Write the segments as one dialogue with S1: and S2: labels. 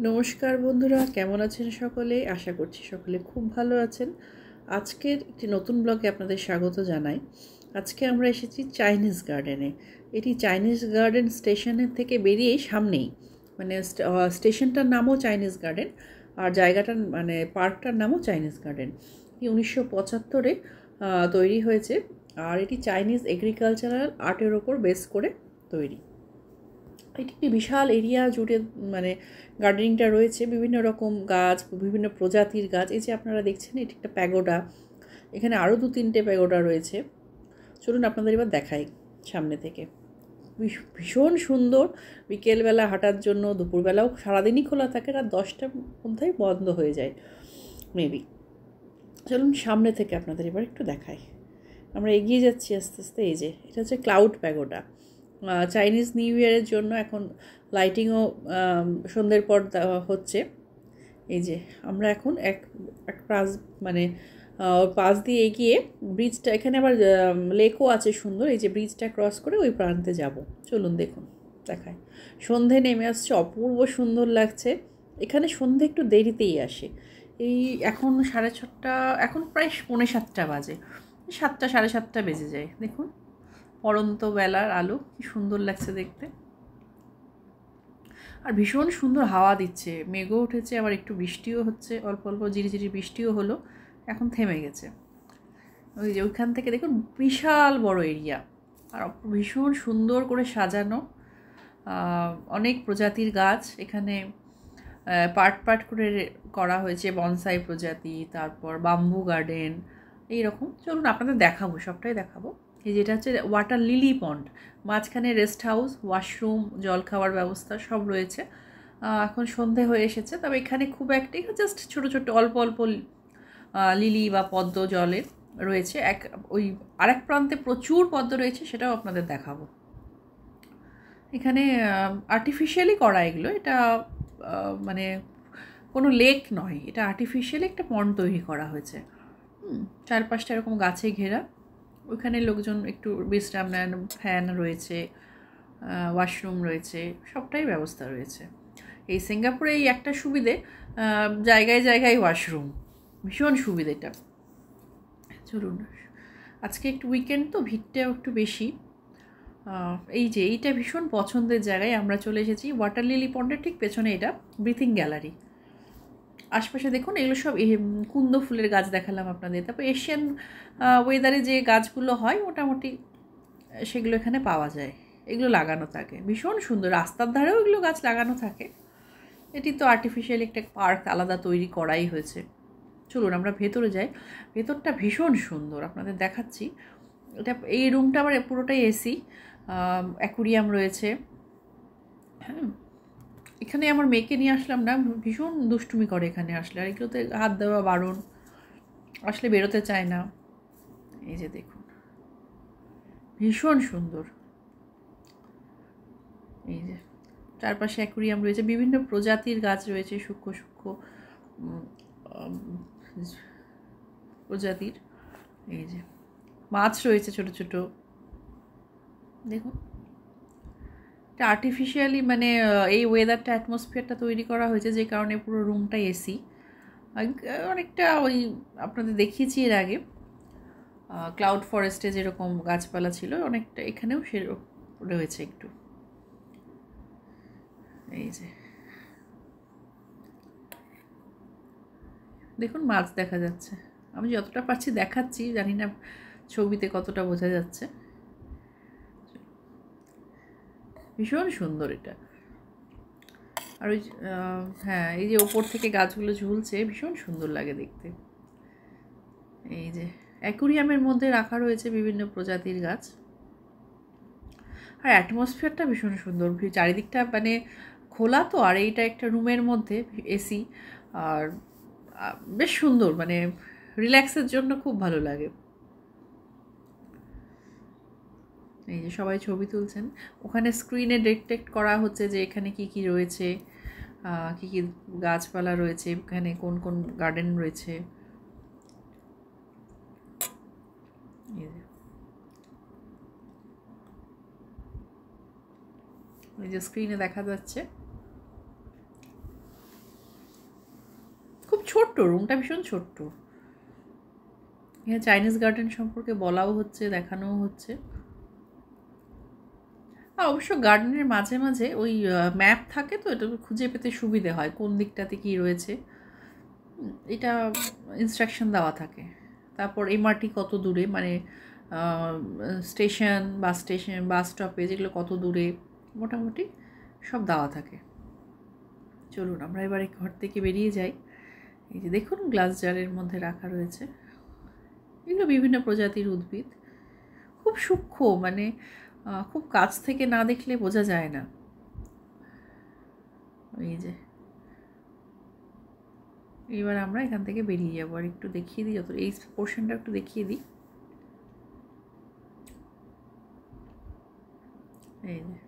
S1: নমস্কার বন্ধুরা, কেমন আছেন সকলে? আশা করছি সকলে খুব ভালো আছেন। আজকের একটি নতুন ব্লগে আপনাদের স্বাগত জানাই। আজকে আমরা এসেছি চাইনিজ গার্ডেনে। এটি চাইনিজ গার্ডেন স্টেশনের থেকে বেরিয়েই সামনেই, মানে স্টেশনটার নামও চাইনিজ গার্ডেন আর জায়গাটার মানে পার্কটার নামও চাইনিজ গার্ডেন। এটি 1975-এ তৈরি হয়েছে আর এটি চাইনিজ এগ্রিকালচারাল আর্টের ওপর বেস করে তৈরি। এটি একটি বিশাল এরিয়া জুড়ে মানে গার্ডেনিংটা রয়েছে, বিভিন্ন রকম গাছ, বিভিন্ন প্রজাতির গাছ। এই যে আপনারা দেখছেন, এটি একটা প্যাগোডা। এখানে আরও 2-3টে প্যাগোডা রয়েছে। চলুন আপনাদের এবার দেখাই সামনে থেকে। ভীষণ সুন্দর। বিকেলবেলা হাঁটার জন্য, দুপুরবেলাও সারাদিনই খোলা থাকে, রাত 10টার মধ্যেই বন্ধ হয়ে যায় মেবি। চলুন সামনে থেকে আপনাদের এবার একটু দেখাই। আমরা এগিয়ে যাচ্ছি আস্তে আস্তে। এই যে এটা হচ্ছে ক্লাউড প্যাগোডা। চাইনিজ নিউ ইয়ারের জন্য এখন লাইটিংও সন্ধ্যের পর হচ্ছে। এই যে আমরা এখন এক মানে পাশ দিয়ে এগিয়ে ব্রিজটা, এখানে আবার লেকও আছে সুন্দর। এই যে ব্রিজটা ক্রস করে ওই প্রান্তে যাব। চলুন দেখুন, দেখায়। সন্ধে নেমে আসছে, অপূর্ব সুন্দর লাগছে। এখানে সন্ধে একটু দেরিতেই আসে। এই এখন 6:30, এখন প্রায় 6:45 বাজে। 7টা 7:30 বেজে যায়। দেখুন পড়ন্ত বেলার আলো, কি সুন্দর লাগছে দেখতে। আর ভীষণ সুন্দর হাওয়া দিচ্ছে, মেঘও উঠেছে, আবার একটু বৃষ্টিও হচ্ছে, অল্প অল্প ঝিরিঝিরি বৃষ্টিও হলো, এখন থেমে গেছে। ওই যে ওইখান থেকে দেখুন বিশাল বড় এরিয়া, আর ভীষণ সুন্দর করে সাজানো। অনেক প্রজাতির গাছ এখানে পার্ট পার্ট করে করা হয়েছে। বনসাই প্রজাতি, তারপর বাম্বু গার্ডেন, এইরকম। চলুন আপনাদের দেখাবো, সবটাই দেখাবো। এই যেটা হচ্ছে ওয়াটার লিলি পন্ড, মাঝখানে রেস্ট হাউস, ওয়াশরুম, জল খাওয়ার ব্যবস্থা সব রয়েছে। এখন সন্ধে হয়ে এসেছে, তবে এখানে খুব একটা জাস্ট ছোটো ছোটো অল্প অল্প লিলি বা পদ্ম জলে রয়েছে। ওই আরেক প্রান্তে প্রচুর পদ্ম রয়েছে, সেটাও আপনাদের দেখাবো। এখানে আর্টিফিশিয়ালি করা এগুলো, এটা মানে কোনো লেক নয়, এটা আর্টিফিশিয়ালি একটা পন্ড তৈরি করা হয়েছে। চারপাশটা এরকম গাছে ঘেরা। ওইখানে লোকজন একটু বিশ্রাম নেন, ফ্যান রয়েছে, ওয়াশরুম রয়েছে, সবটাই ব্যবস্থা রয়েছে। এই সিঙ্গাপুরে এই একটা সুবিধে, জায়গায় জায়গায় ওয়াশরুম, ভীষণ সুবিধেটা। চলুন, আজকে একটু উইকেন্ড তো ভিড়টাও একটু বেশি। এই যে এইটা ভীষণ পছন্দের জায়গায় আমরা চলে এসেছি, ওয়াটার লিলি পন্ডের ঠিক পেছনে এটা ব্রিথিং গ্যালারি। আশপাশে দেখুন এগুলো সব কুন্দ ফুলের গাছ দেখালাম আপনাদের। তারপর এশিয়ান ওয়েদারে যে গাছগুলো হয় মোটামুটি সেগুলো এখানে পাওয়া যায়, এগুলো লাগানো থাকে। ভীষণ সুন্দর, রাস্তার ধারেও এগুলো গাছ লাগানো থাকে। এটি তো আর্টিফিশিয়ালি একটা পার্ক আলাদা তৈরি করাই হয়েছে। চলুন আমরা ভেতরে যাই। ভেতরটা ভীষণ সুন্দর, আপনাদের দেখাচ্ছি। এটা এই রুমটা আবার পুরোটাই এসি, অ্যাকুরিয়াম রয়েছে। হ্যাঁ, এখানে আমার মেয়েকে নিয়ে আসলাম না, ভীষণ দুষ্টুমি করে এখানে আসলে, আর এগুলোতে হাত দেওয়া বারণ, আসলে বেরোতে চায় না। এই যে দেখুন, ভীষণ সুন্দর। এই যে চারপাশে অ্যাকুরিয়াম রয়েছে, বিভিন্ন প্রজাতির গাছ রয়েছে, সূক্ষ্ম সূক্ষ্ম প্রজাতির। এই যে মাছ রয়েছে ছোট ছোট, দেখুন। এটা আর্টিফিশিয়ালি মানে এই ওয়েদারটা, অ্যাটমসফিয়ারটা তৈরি করা হয়েছে, যে কারণে পুরো রুমটা এসি। অনেকটা ওই আপনাদের দেখিয়েছি এর আগে ক্লাউড ফরেস্টে যেরকম গাছপালা ছিল, অনেকটা এখানেও সে রয়েছে একটু। এই যে দেখুন মাছ দেখা যাচ্ছে, আমি যতটা পারছি দেখাচ্ছি, জানি না ছবিতে কতটা বোঝা যাচ্ছে। ভীষণ সুন্দর এটা। আর ওই হ্যাঁ, এই যে ওপর থেকে গাছগুলো ঝুলছে, ভীষণ সুন্দর লাগে দেখতে। এই যে অ্যাকুরিয়ামের মধ্যে রাখা রয়েছে বিভিন্ন প্রজাতির গাছ। আর অ্যাটমসফিয়ারটা ভীষণ সুন্দর, চারিদিকটা মানে খোলা তো, আর এইটা একটা রুমের মধ্যে এসি, আর বেশ সুন্দর, মানে রিল্যাক্সের জন্য খুব ভালো লাগে। এই যে সবাই ছবি তুলছেন, ওখানে স্ক্রিনে ডিটেক্ট করা হচ্ছে যে এখানে কি কি রয়েছে, কি কি গাছপালা রয়েছে, এখানে কোন কোন গার্ডেন রয়েছে। এই যে স্ক্রিনে দেখা যাচ্ছে। ছোট্ট রুমটা, ভীষণ ছোট্ট। এখানে চাইনিজ গার্ডেন সম্পর্কে বলাও হচ্ছে, দেখানোও হচ্ছে। আর অবশ্য গার্ডেনের মাঝে মাঝে ওই ম্যাপ থাকে, তো এটা খুঁজে পেতে সুবিধে হয় কোন দিকটাতে কী রয়েছে, এটা ইনস্ট্রাকশন দেওয়া থাকে। তারপর এমআরটি কত দূরে, মানে স্টেশন, বাস স্টপেজ এগুলো কত দূরে, মোটামুটি সব দেওয়া থাকে। চলুন আমরা এবারে ঘর থেকে বেরিয়ে যাই। এই যে দেখুন গ্লাস জারের মধ্যে রাখা রয়েছে, এগুলো বিভিন্ন প্রজাতির উদ্ভিদ, খুব সূক্ষ্ম, মানে খুব কাছ থেকে না দেখলে বোঝা যায় না। এই যে এবার আমরা এখান থেকে বেরিয়ে যাবো, আর একটু দেখিয়ে দিই, যত এই পোর্শনটা একটু দেখিয়ে দিই। এই যে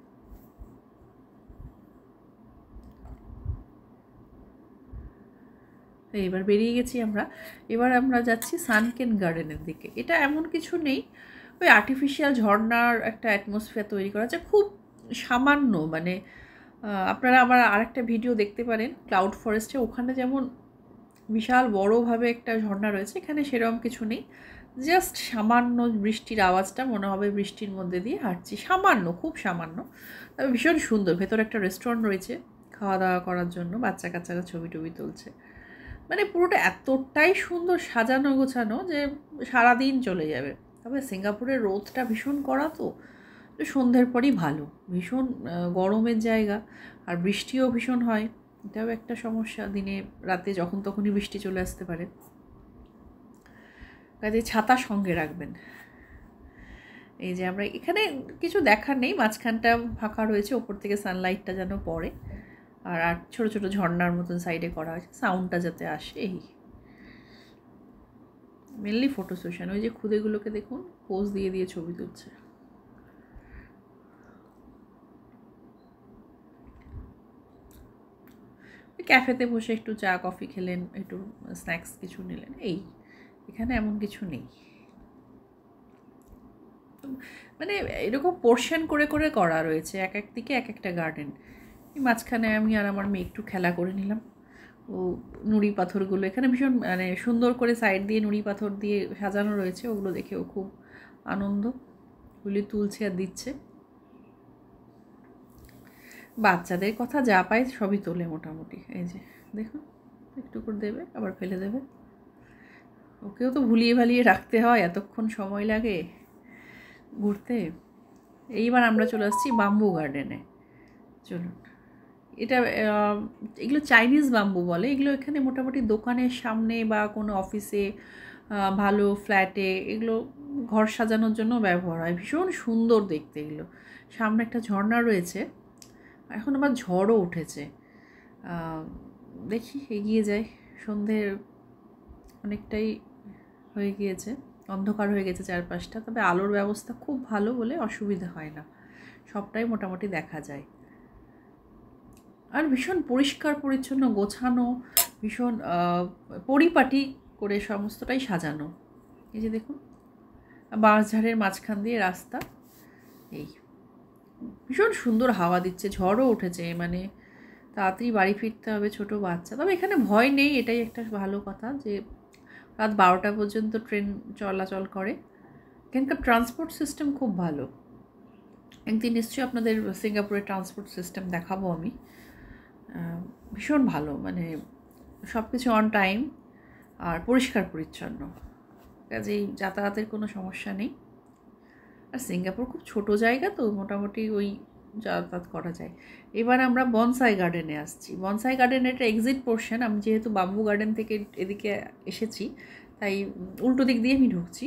S1: এবার বেরিয়ে গেছি আমরা। এবার আমরা যাচ্ছি সানকেন গার্ডেনের দিকে। এটা এমন কিছু নেই, ওই আর্টিফিশিয়াল ঝর্ণার একটা অ্যাটমসফিয়ার তৈরি করা আছে, খুব সামান্য। মানে আপনারা আমার আরেকটা ভিডিও দেখতে পারেন ক্লাউড ফরেস্টে, ওখানে যেমন বিশাল বড়োভাবে একটা ঝর্ণা রয়েছে, এখানে সেরকম কিছু নেই। জাস্ট সামান্য বৃষ্টির আওয়াজটা মনে হবে বৃষ্টির মধ্যে দিয়ে হাঁটছি, সামান্য, খুব সামান্য। তবে ভীষণ সুন্দর। ভেতরে একটা রেস্টুরেন্ট রয়েছে খাওয়া দাওয়া করার জন্য, বাচ্চা কাচ্চারা ছবি টবি তুলছে। মানে পুরোটা এতটাই সুন্দর সাজানো গোছানো যে সারাদিন চলে যাবে। তবে সিঙ্গাপুরের রোদটা ভীষণ কড়া, তো সন্ধ্যের পরই ভালো। ভীষণ গরমের জায়গা, আর বৃষ্টিও ভীষণ হয়, এটাও একটা সমস্যা। দিনে রাতে যখন তখনই বৃষ্টি চলে আসতে পারে, কাজে ছাতা সঙ্গে রাখবেন। এই যে আমরা এখানে কিছু দেখার নেই, মাঝখানটা ফাঁকা রয়েছে, ওপর থেকে সানলাইটটা যেন পড়ে, আর ছোটো ছোটো ঝর্ণার মতন সাইডে করা হয়েছে, সাউন্ডটা যাতে আসে। এই মেনলি ফটো সেশন। ওই যে খুদেগুলোকে দেখুন পোজ দিয়ে দিয়ে ছবি তুলছে। ক্যাফেতে বসে একটু চা কফি খেলেন, একটু স্ন্যাক্স কিছু নিলেন, এই এখানে এমন কিছু নেই। মানে এরকম পোর্শন করে করে করা রয়েছে, এক এক দিকে এক একটা গার্ডেন। এই মাঝখানে আমি আর আমার মেয়ে একটু খেলা করে নিলাম। ও নুড়ি পাথরগুলো এখানে ভীষণ মানে সুন্দর করে সাইড দিয়ে নুড়ি পাথর দিয়ে সাজানো রয়েছে, ওগুলো দেখেও খুব আনন্দ, ওগুলি তুলছে আর দিচ্ছে। বাচ্চাদের কথা যা পায় সবই তোলে মোটামুটি। এই যে দেখুন একটু করে দেবে আবার ফেলে দেবে, ওকেও তো ভুলিয়ে ভালিয়ে রাখতে হয়, এতক্ষণ সময় লাগে ঘুরতে। এইবার আমরা চলে আসছি বাম্বু গার্ডেনে। চলুন, এটা এগুলো চাইনিজ বাম্বু বলে। এগুলো এখানে মোটামুটি দোকানের সামনে বা কোনো অফিসে, ভালো ফ্ল্যাটে এগুলো ঘর সাজানোর জন্য ব্যবহার হয়। ভীষণ সুন্দর দেখতে এগুলো। সামনে একটা ঝর্ণা রয়েছে, এখন আবার ঝড়ও উঠেছে। দেখি এগিয়ে যাই, সন্ধ্যের অনেকটাই হয়ে গিয়েছে, অন্ধকার হয়ে গেছে চারপাশটা। তবে আলোর ব্যবস্থা খুব ভালো বলে অসুবিধা হয় না, সবটাই মোটামুটি দেখা যায়। আর ভীষণ পরিষ্কার পরিচ্ছন্ন, গোছানো, ভীষণ পরিপাটি করে সমস্তটাই সাজানো। এই যে দেখুন বাঁশঝাড়ের মাঝখান দিয়ে রাস্তা, এই ভীষণ সুন্দর হাওয়া দিচ্ছে, ঝড়ও উঠেছে, মানে তাড়াতাড়ি বাড়ি ফিরতে হবে ছোটো বাচ্চা। তবে এখানে ভয় নেই, এটাই একটা ভালো কথা যে রাত 12টা পর্যন্ত ট্রেন চলাচল করে। এখানকার ট্রান্সপোর্ট সিস্টেম খুব ভালো। একদিন নিশ্চয়ই আপনাদের সিঙ্গাপুরের ট্রান্সপোর্ট সিস্টেম দেখাবো আমি। ভীষণ ভালো, মানে সব কিছু অন টাইম আর পরিষ্কার পরিচ্ছন্ন, কাজেই যাতায়াতের কোনো সমস্যা নেই। আর সিঙ্গাপুর খুব ছোট জায়গা, তো মোটামুটি ওই যাতায়াত করা যায়। এবার আমরা বনসাই গার্ডেনে আসছি। বনসাই গার্ডেনের একটা এক্সিট পোর্শন, আমি যেহেতু বাম্বু গার্ডেন থেকে এদিকে এসেছি তাই উল্টো দিক দিয়ে আমি ঢুকছি।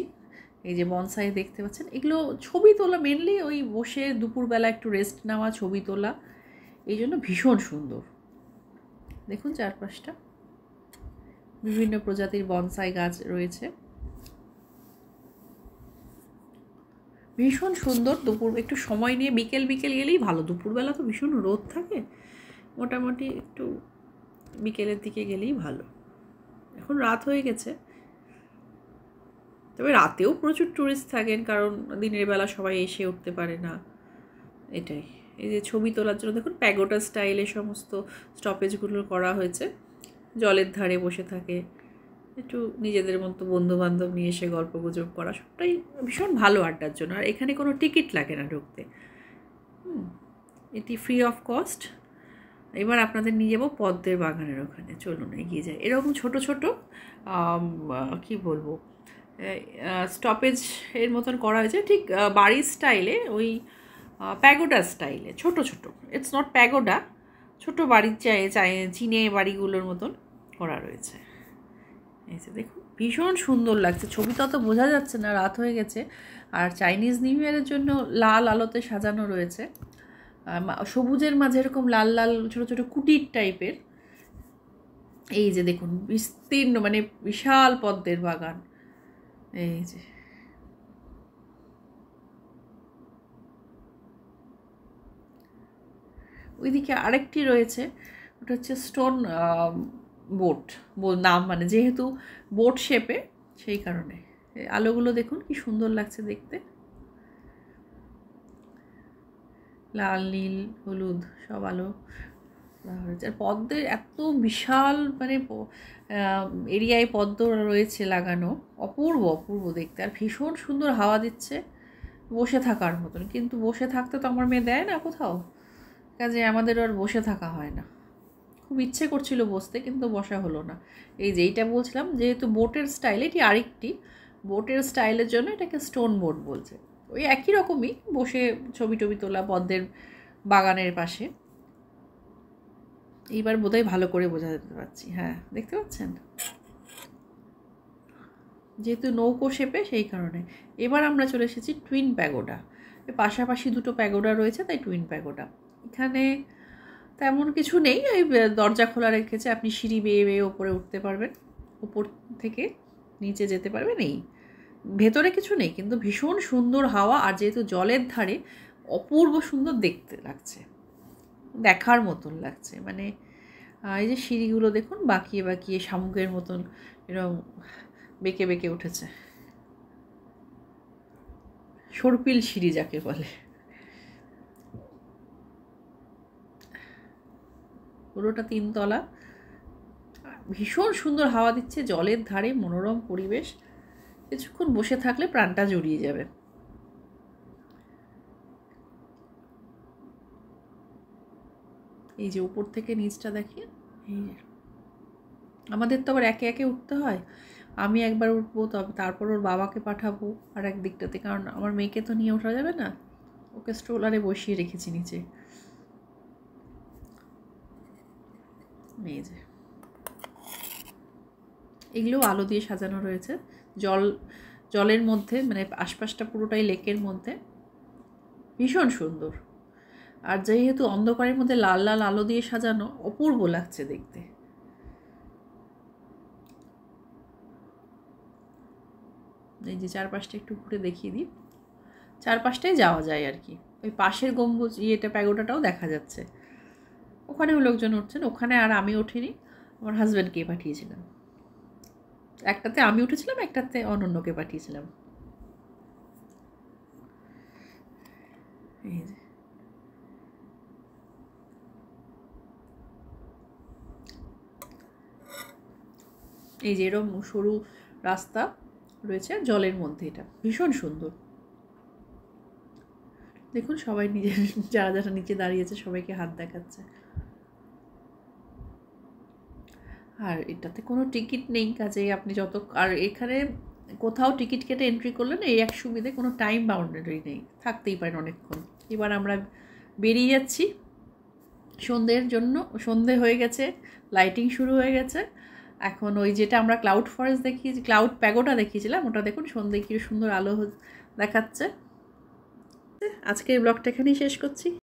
S1: এই যে বনসাই দেখতে পাচ্ছেন, এগুলো ছবি তোলা, মেনলি ওই বসে দুপুরবেলা একটু রেস্ট নেওয়া, ছবি তোলা, এই জন্য ভীষণ সুন্দর। দেখুন চারপাশটা বিভিন্ন প্রজাতির বনসাই গাছ রয়েছে, ভীষণ সুন্দর। দুপুর একটু সময় নিয়ে বিকেল বিকেল গেলেই ভালো, দুপুরবেলা তো ভীষণ রোদ থাকে, মোটামুটি একটু বিকেলের দিকে গেলেই ভালো। এখন রাত হয়ে গেছে, তবে রাতেও প্রচুর ট্যুরিস্ট থাকেন, কারণ দিনের বেলা সবাই এসে উঠতে পারে না, এটাই। এই যে ছবি তোলার জন্য দেখুন প্যাগোডা স্টাইলে সমস্ত স্টপেজগুলো করা হয়েছে, জলের ধারে বসে থাকে, একটু নিজেদের মতো বন্ধুবান্ধব নিয়ে এসে গল্প গুজব করা, সবটাই ভীষণ ভালো আড্ডার জন্য। আর এখানে কোনো টিকিট লাগে না ঢুকতে, এটি ফ্রি অফ কস্ট। এবার আপনাদের নিয়ে যাবো পদ্মের বাগানের ওখানে, চলুন এগিয়ে যায়। এরকম ছোট ছোট কি বলবো স্টপেজ এর মতন করা হয়েছে, ঠিক বাড়ির স্টাইলে, ওই প্যাগোডা স্টাইলে, ছোট ছোট, ইটস নট প্যাগোডা, ছোটো বাড়ির চীনে বাড়িগুলোর মতন করা রয়েছে। এই যে দেখুন, ভীষণ সুন্দর লাগছে। ছবিটা তো বোঝা যাচ্ছে না, রাত হয়ে গেছে। আর চাইনিজ নিউ ইয়ারের জন্য লাল আলোতে সাজানো রয়েছে, সবুজের মাঝে এরকম লাল লাল ছোটো ছোটো কুটির টাইপের। এই যে দেখুন, বিস্তীর্ণ, মানে বিশাল পদ্মের বাগান। এই যে ওইদিকে আরেকটি রয়েছে, ওটা হচ্ছে স্টোন বোট নাম, মানে যেহেতু বোট শেপে সেই কারণে। আলোগুলো দেখুন কি সুন্দর লাগছে দেখতে, লাল নীল হলুদ সব আলো। আর পদ্মের এত বিশাল মানে এরিয়ায় পদ্ম রয়েছে লাগানো, অপূর্ব অপূর্ব দেখতে। আর ভীষণ সুন্দর হাওয়া দিচ্ছে, বসে থাকার মতন। কিন্তু বসে থাকতে তো আমার মেয়ে দেয় না কোথাও, কাজে আমাদের আর বসে থাকা হয় না। খুব ইচ্ছে করছিল বসতে, কিন্তু বসা হলো না। এই যে এইটা বলছিলাম, যেহেতু বোটের স্টাইল, এটি আরেকটি বোটের স্টাইলের জন্য এটাকে স্টোন বোট বলছে। ওই একই রকমই, বসে ছবি টবি তোলা পদ্মের বাগানের পাশে। এইবার বোধহয় ভালো করে বোঝা যেতে পারছি, হ্যাঁ দেখতে পাচ্ছেন, যেহেতু নৌকো শেপে সেই কারণে। এবার আমরা চলে এসেছি টুইন প্যাগোডা। পাশাপাশি দুটো প্যাগোডা রয়েছে, তাই টুইন প্যাগোডা। এখানে তেমন কিছু নেই, ওই দরজা খোলা রেখেছে, আপনি সিঁড়ি বেয়ে বেয়ে ওপরে উঠতে পারবেন, উপর থেকে নিচে যেতে পারবেন। এই ভেতরে কিছু নেই, কিন্তু ভীষণ সুন্দর হাওয়া। আর যেহেতু জলের ধারে, অপূর্ব সুন্দর দেখতে লাগছে, দেখার মতন লাগছে। মানে এই যে সিঁড়িগুলো দেখুন, বাঁকিয়ে বাঁকিয়ে শামুকের মতন এরকম বেঁকে বেঁকে উঠেছে, সর্পিল সিঁড়ি যাকে বলে। পুরোটা 3 তলা, ভীষণ সুন্দর হাওয়া দিচ্ছে, জলের ধারে মনোরম পরিবেশ। কিছুক্ষণ বসে থাকলে প্রাণটা জুড়িয়ে যাবে। এই যে উপর থেকে নিচটা দেখি, এই আমাদের তো আবার একে একে উঠতে হয়। আমি একবার উঠবো, তবে তারপর ওর বাবাকে পাঠাবো আর এক দিকটাতে, কারণ আমার মেয়েকে তো নিয়ে ওঠা যাবে না, ওকে স্ট্রোলারে বসিয়ে রেখেছি নিচে। এই যে এগুলো আলো দিয়ে সাজানো রয়েছে, জলের মধ্যে, মানে আশপাশটা পুরোটাই লেকের মধ্যে, ভীষণ সুন্দর। আর যেহেতু অন্ধকারের মধ্যে লাল লাল আলো দিয়ে সাজানো, অপূর্ব লাগছে দেখতে। এই যে চারপাশটা একটু ঘুরে দেখিয়ে দিই, চারপাশটাই যাওয়া যায় আর কি। ওই পাশের গম্বুজ ইয়েটা প্যাগোডাটাও দেখা যাচ্ছে, ওখানেও লোকজন উঠছেন। ওখানে আর আমি উঠিনি, আমার হাজব্যান্ডকে পাঠিয়েছিলাম। একটাতে আমি উঠেছিলাম, একটাতে অনন্যকে পাঠিয়েছিলাম। এই যে এই যে এরকম সরু রাস্তা রয়েছে জলের মধ্যে, এটা ভীষণ সুন্দর। দেখুন সবাই নিজের, যারা যারা নিচে দাঁড়িয়েছে সবাইকে হাত দেখাচ্ছে। আর এটাতে কোনো টিকিট নেই, কাজেই আপনি যত, আর এখানে কোথাও টিকিট কেটে এন্ট্রি করলেন এই এক সুবিধে, কোনো টাইম বাউন্ডারি নেই, থাকতেই পারেন অনেকক্ষণ। এবার আমরা বেরিয়ে যাচ্ছি সন্ধ্যের জন্য। সন্ধে হয়ে গেছে, লাইটিং শুরু হয়ে গেছে। এখন ওই যেটা আমরা ক্লাউড ফরেস্ট দেখিয়েছি, ক্লাউড প্যাগোডা দেখিয়েছিলাম, ওটা দেখুন সন্ধ্যে কী সুন্দর আলো দেখাচ্ছে। আজকের ব্লগটা এখানেই শেষ করছি।